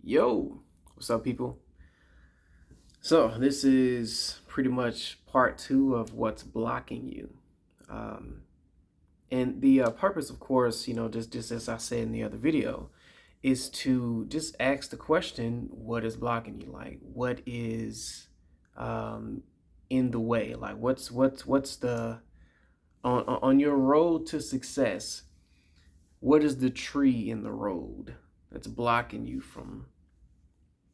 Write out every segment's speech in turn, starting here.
Yo, what's up, people? So, this is pretty much part two of what's blocking you. Um, and the purpose, of course, just as I said in the other video, is to just ask the question, what is blocking you? Like, what is um, in the way? Like, what's the on your road to success? What is the tree in the road that's blocking you from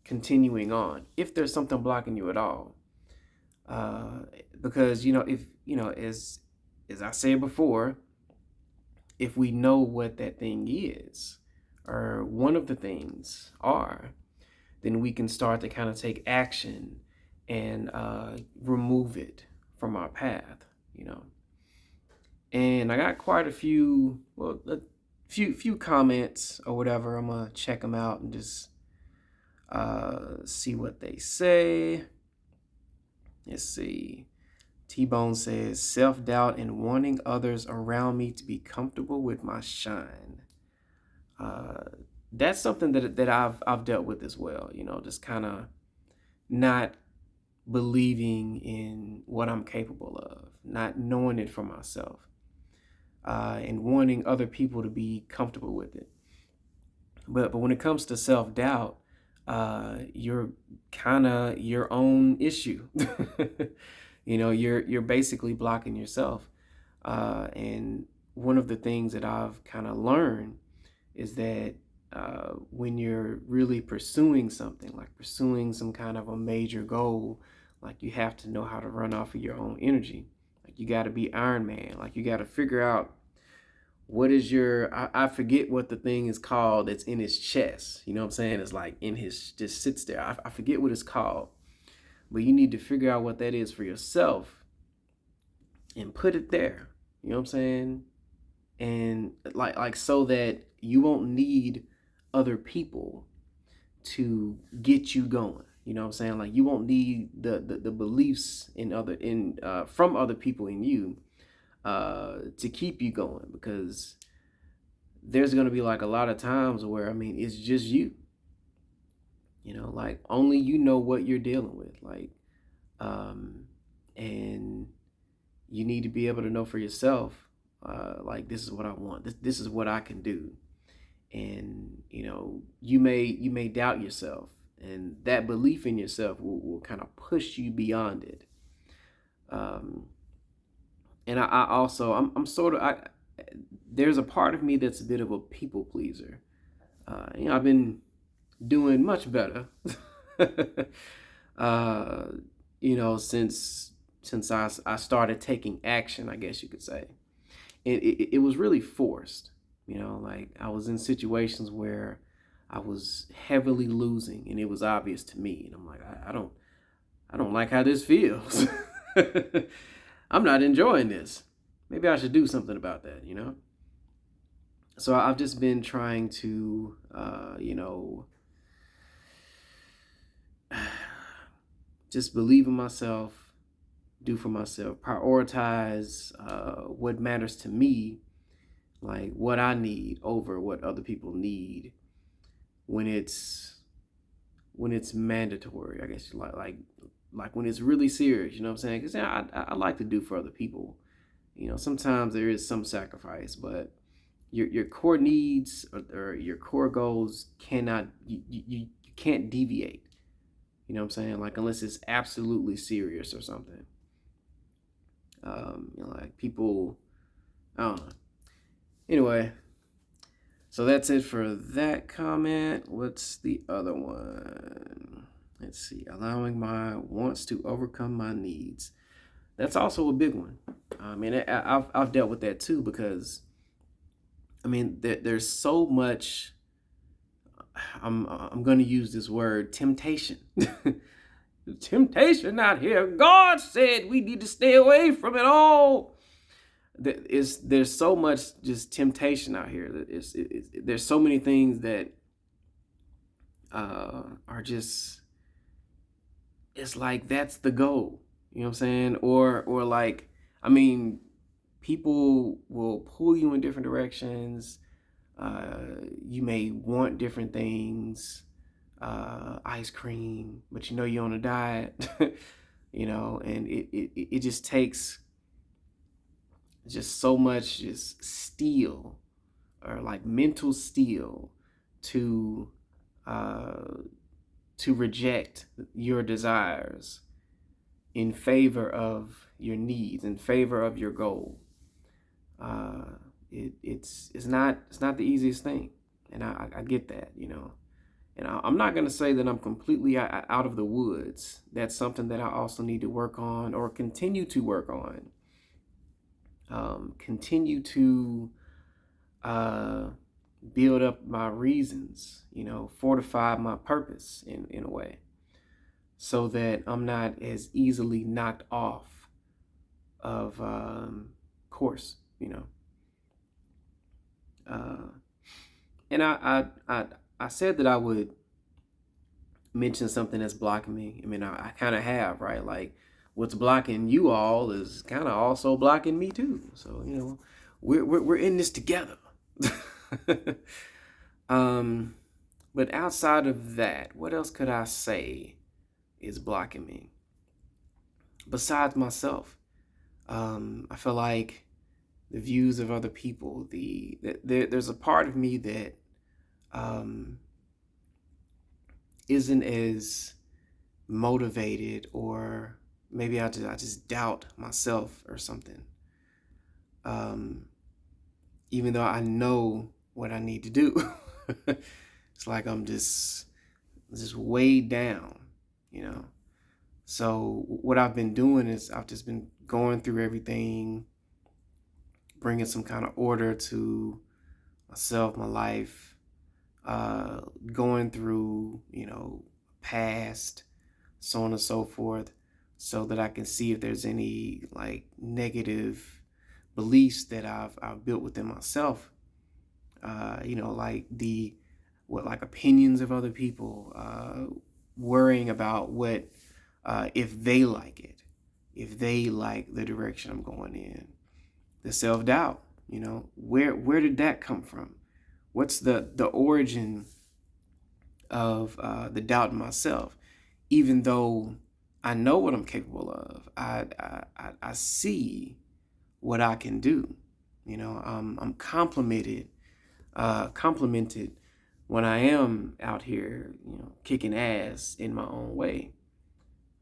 continuing on, if there's something blocking you at all? uh because if as I said before, if we know what that thing is, or one of the things are, then we can start to kind of take action and remove it from our path. And I got quite a few, well, a few comments or whatever. I'm gonna check them out and just see what they say. Let's see. T-Bone says, self-doubt and wanting others around me to be comfortable with my shine. Uh, that's something that I've dealt with as well. Just kind of not believing in what I'm capable of, not knowing it for myself, and wanting other people to be comfortable with it. But when it comes to self-doubt, you're kind of your own issue. You're basically blocking yourself. And one of the things that I've kind of learned is that when you're really pursuing something, like pursuing some kind of a major goal, like you have to know how to run off of your own energy. Like you got to be Iron Man. Like you got to figure out what is your, I forget what the thing is called that's in his chest. You know what I'm saying? It's like in his, just sits there. I forget what it's called. But you need to figure out what that is for yourself and put it there. You know what I'm saying? And like so that you won't need other people to get you going. You know what I'm saying? Like you won't need the beliefs from other people in you to keep you going, because there's gonna be like a lot of times where it's just you. Like only you know what you're dealing with. Like and you need to be able to know for yourself, like this is what I want. This is what I can do. And you may doubt yourself, and that belief in yourself will kind of push you beyond it. Um, and I also I'm sort of I there's a part of me that's a bit of a people pleaser. I've been doing much better. uh, since I started taking action, I guess you could say. And it was really forced. Like I was in situations where I was heavily losing, and it was obvious to me. And I'm like, I don't like how this feels. I'm not enjoying this. Maybe I should do something about that. So I've just been trying to, just believe in myself, do for myself, prioritize what matters to me, like what I need over what other people need when it's mandatory. I guess like when it's really serious. You know what I'm saying? Because I like to do for other people. Sometimes there is some sacrifice, but your core needs, or your core goals cannot, you can't deviate. You know what I'm saying? Like unless it's absolutely serious or something. Like people, I don't know. Anyway, so that's it for that comment. What's the other one? Let's see. Allowing my wants to overcome my needs. That's also a big one. I've dealt with that too, because there's so much. I'm going to use this word, temptation. Temptation out here. God said we need to stay away from it all. There's so much just temptation out here. There's so many things that are just, it's like that's the goal. You know what I'm saying? Or like, people will pull you in different directions. You may want different things. ice cream, but you know you're on a diet, and it just takes just so much just steel or like mental steel to uh, to reject your desires in favor of your needs, in favor of your goal. Uh, it's not the easiest thing, and I get that, And I'm not going to say that I'm completely out of the woods. That's something that I also need to work on or continue to work on. Continue to build up my reasons, fortify my purpose in a way so that I'm not as easily knocked off of course, Uh, and I said that I would mention something that's blocking me. I mean, I kind of have, right? Like what's blocking you all is kind of also blocking me too. So, we're in this together. um, but outside of that, what else could I say is blocking me besides myself? I feel like the views of other people, there's a part of me that um, isn't as motivated, or maybe I just doubt myself or something. Um, Even though I know what I need to do, it's like I'm just weighed down, you know. So what I've been doing is I've just been going through everything, bringing some kind of order to myself, my life, going through, past, so on and so forth, so that I can see if there's any like negative beliefs that I've built within myself. Like like opinions of other people, worrying about what if they like it, if they like the direction I'm going in, the self-doubt, where did that come from? What's the origin of the doubt in myself? Even though I know what I'm capable of, I see what I can do. I'm complimented when I am out here, kicking ass in my own way.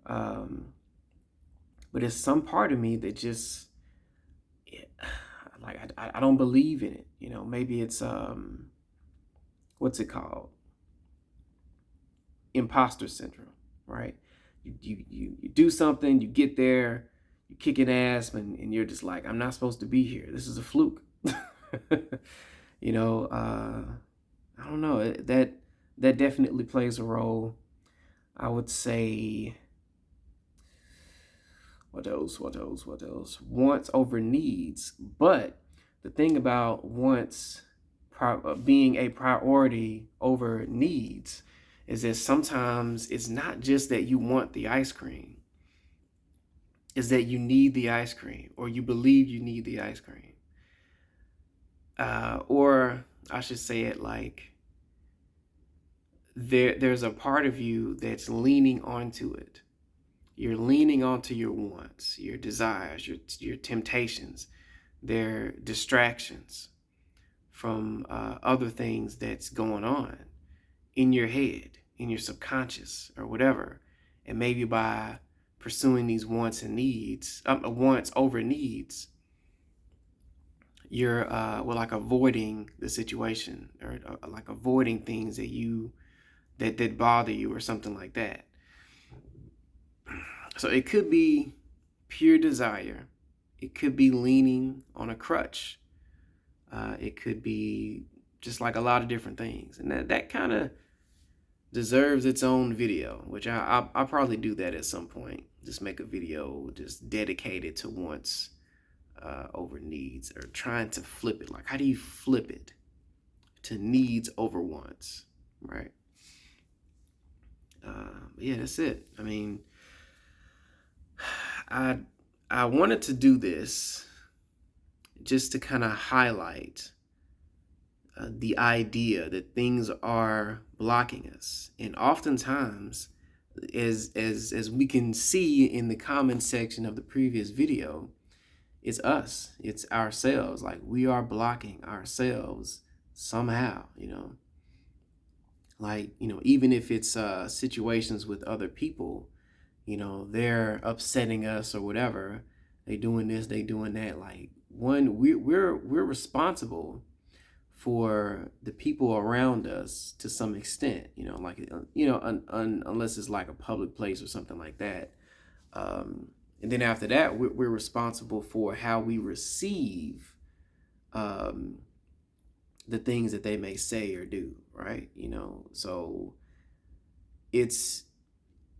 But it's some part of me that just, like, I don't believe in it. Maybe it's what's it called? Imposter syndrome, right? You do something, you get there, you kicking ass, and you're just like, I'm not supposed to be here. This is a fluke. I don't know. That definitely plays a role. I would say, what else? Wants over needs. But the thing about wants being a priority over needs is that sometimes it's not just that you want the ice cream, is that you need the ice cream, or you believe you need the ice cream. Or I should say it like there's a part of you that's leaning onto it. You're leaning onto your wants, your desires, your temptations, their distractions from other things that's going on in your head, in your subconscious, or whatever. And maybe by pursuing these wants and needs, wants over needs, you're like avoiding the situation, or like avoiding things that bother you, or something like that. So it could be pure desire. It could be leaning on a crutch. It could be just like a lot of different things. And that kind of deserves its own video, which I'll probably do that at some point. Just make a video just dedicated to wants over needs, or trying to flip it. Like, how do you flip it to needs over wants, right? But yeah, that's it. I mean, I wanted to do this just to kind of highlight the idea that things are blocking us. And oftentimes, as we can see in the comment section of the previous video, it's us, it's ourselves. Like, we are blocking ourselves somehow, like, even if it's situations with other people, they're upsetting us or whatever, they doing this, they doing that. Like, we're responsible for the people around us to some extent, like, unless it's like a public place or something like that. And then after that, we're responsible for how we receive the things that they may say or do, right? So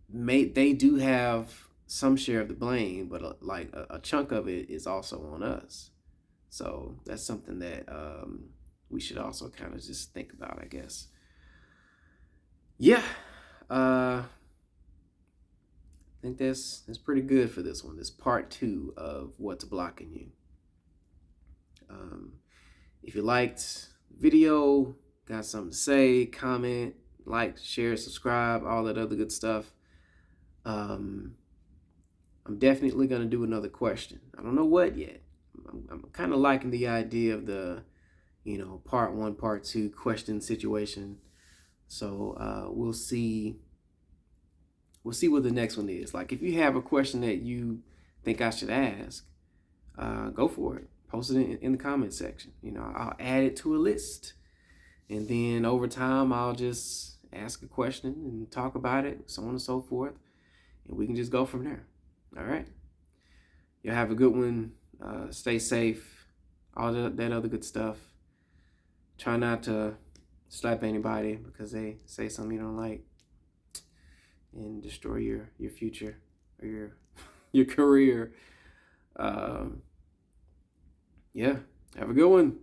they do have some share of the blame, but like a chunk of it is also on us. So that's something that we should also kind of just think about, I guess. Yeah, I think that's pretty good for this one. This part 2 of what's blocking you. If you liked the video, got something to say, comment, like, share, subscribe, all that other good stuff. I'm definitely going to do another question. I don't know what yet. I'm kind of liking the idea of the, part 1, part 2 question situation. So we'll see what the next one is. Like, if you have a question that you think I should ask, go for it. Post it in the comment section. I'll add it to a list. And then over time, I'll just ask a question and talk about it, so on and so forth. And we can just go from there. All right. Y'all have a good one. Stay safe. All that other good stuff. Try not to slap anybody because they say something you don't like and destroy your future or your career. Yeah. Have a good one.